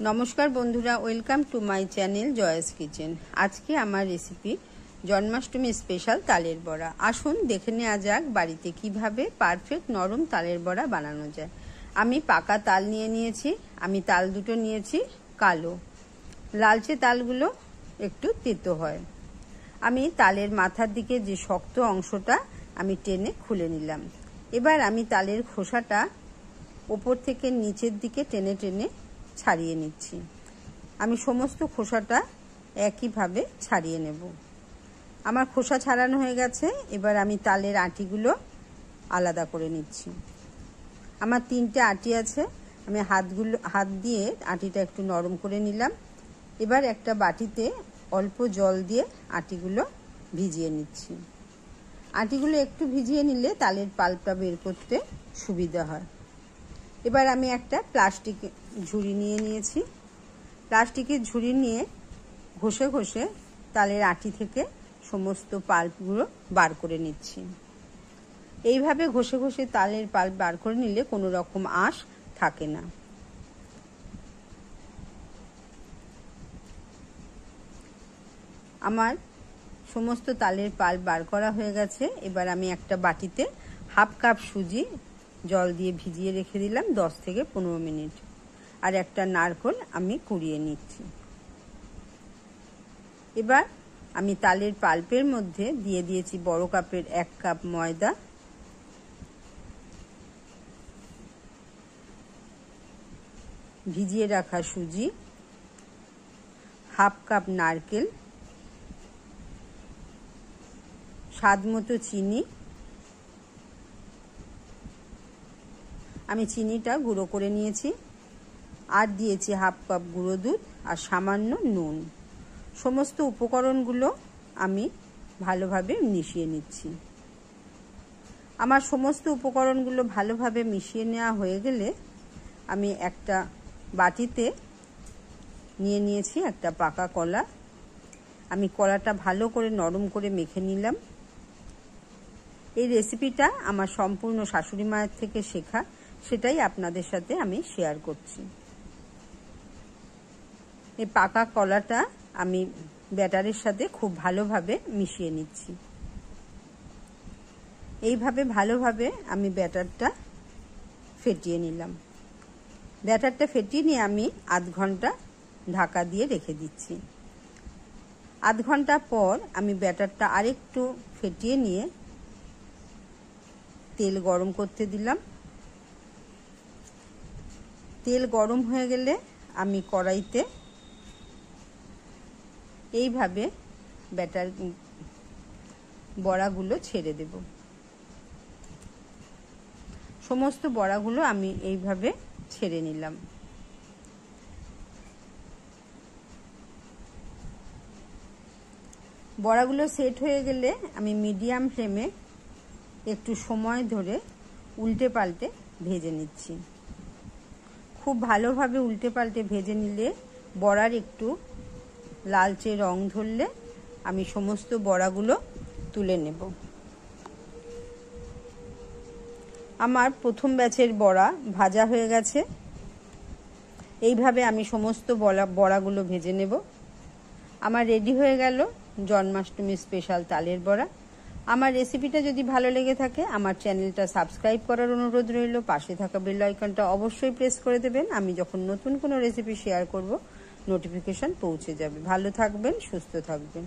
নমস্কার বন্ধুরা, welcome to my channel Joyce kitchen. আজকে আমার রেসিপি জন্মাষ্টমী স্পেশাল তালের বড়া। আসুন দেখে নেওয়া যাক বাড়িতে কিভাবে পারফেক্ট নরম তালের বড়া বানানো যায়। আমি পাকা তাল নিয়ে নিয়েছি। আমি তাল দুটো নিয়েছি কালো, লালচে তালগুলো একটু তেতো হয়। আমি তালের মাথার দিকে যে শক্ত অংশটা আমি টেনে খুলে নিলাম। এবার আমি তালের খোসাটা ওপর থেকে নিচের দিকে টেনে টেনে ছাড়িয়ে নিচ্ছি। আমি সমস্ত খোসাটা একইভাবে ছাড়িয়ে নেব। আমার খোসা ছাড়ানো হয়ে গেছে। এবার আমি তালের আটিগুলো আলাদা করে নিচ্ছি। আমার 3টে আটি আছে। আমি হাত দিয়ে আটিটা একটু নরম করে নিলাম। এবার একটা বাটিতে অল্প জল দিয়ে আটিগুলো ভিজিয়ে নিচ্ছি। আটিগুলো একটু ভিজিয়ে নিলে তালের পাল্পটা বের করতে সুবিধা হয়। এবার আমি একটা প্লাস্টিক ঝুড়ি নিয়ে নিয়েছি। প্লাস্টিকের ঝুড়ি নিয়ে ঘষে ঘষে তালের আটি থেকে সমস্ত পাল্পগুলো বার করে নিচ্ছি। এইভাবে ঘষে ঘষে তালের পাল্প বার করে নিলে কোনো রকম আঁশ থাকে না। আমার সমস্ত তালের পাল্প বার করা হয়ে গেছে। এবার আমি একটা বাটিতে হাফ কাপ সুজি জল দিয়ে ভিজিয়ে রেখে দিলাম 10 থেকে 15 মিনিট। আর একটা নারকেল আমি কুড়িয়ে নিচ্ছি। এবার আমি তালের পাল্পের মধ্যে দিয়ে দিয়েছি বড় কাপের 1 কাপ ময়দা, ভিজিয়ে রাখা সুজি, হাফ কাপ নারকেল, স্বাদ মতো চিনি। আমি চিনিটা গুঁড়ো করে নিয়েছি। আর দিয়েছি হাফ কাপ গুঁড়ো দুধ আর সামান্য নুন। সমস্ত উপকরণগুলো আমি ভালোভাবে মিশিয়ে নিচ্ছি। আমার সমস্ত উপকরণগুলো ভালোভাবে মিশিয়ে নেওয়া হয়ে গেলে আমি একটা বাটিতে নিয়ে নিয়েছি একটা পাকা কলা। আমি কলাটা ভালো করে নরম করে মেখে নিলাম। এই রেসিপিটা আমার সম্পূর্ণ শাশুড়ি মায়ের থেকে শেখা, সেটাই আপনাদের সাথে আমি শেয়ার করছি। এই পাকা কলাটা আমি ব্যাটারের সাথে খুব ভালোভাবে মিশিয়ে নিচ্ছি। এইভাবে ভালোভাবে আমি ব্যাটারটা ফেটিয়ে নিলাম। ব্যাটারটা ফেটিয়ে নিয়ে আমি আধ ঘন্টা ঢাকা দিয়ে রেখে দিচ্ছি। আধ ঘন্টা পর আমি ব্যাটারটা আরেকটু ফেটিয়ে নিয়ে তেল গরম করতে দিলাম। তেল গরম হয়ে গেলে আমি কড়াইতে এইভাবে ব্যাটার বড়াগুলো ছেড়ে দেব। সমস্ত বড়াগুলো আমি এইভাবে ছেড়ে নিলাম। বড়াগুলো সেট হয়ে গেলে আমি মিডিয়াম ফ্লেমে একটু সময় ধরে উল্টে পাল্টে ভেজে নিচ্ছি। খুব ভালোভাবে উল্টে পাল্টে ভেজে নিলে বড়ার একটু লালচে রং ধরলে আমি সমস্ত বড়াগুলো তুলে নেব। আমার প্রথম ব্যাচের বড়া ভাজা হয়ে গেছে। এইভাবে আমি সমস্ত বড়াগুলো ভেজে নেব। আমার রেডি হয়ে গেল জন্মাষ্টমী স্পেশাল তালের বড়া। আমার রেসিপিটা যদি ভালো লেগে থাকে আমার চ্যানেলটা সাবস্ক্রাইব করার অনুরোধ রইল। পাশে থাকা বেল আইকনটা অবশ্যই প্রেস করে দেবেন। আমি যখন নতুন কোনো রেসিপি শেয়ার করব নোটিফিকেশন পৌঁছে যাবে। ভালো থাকবেন, সুস্থ থাকবেন।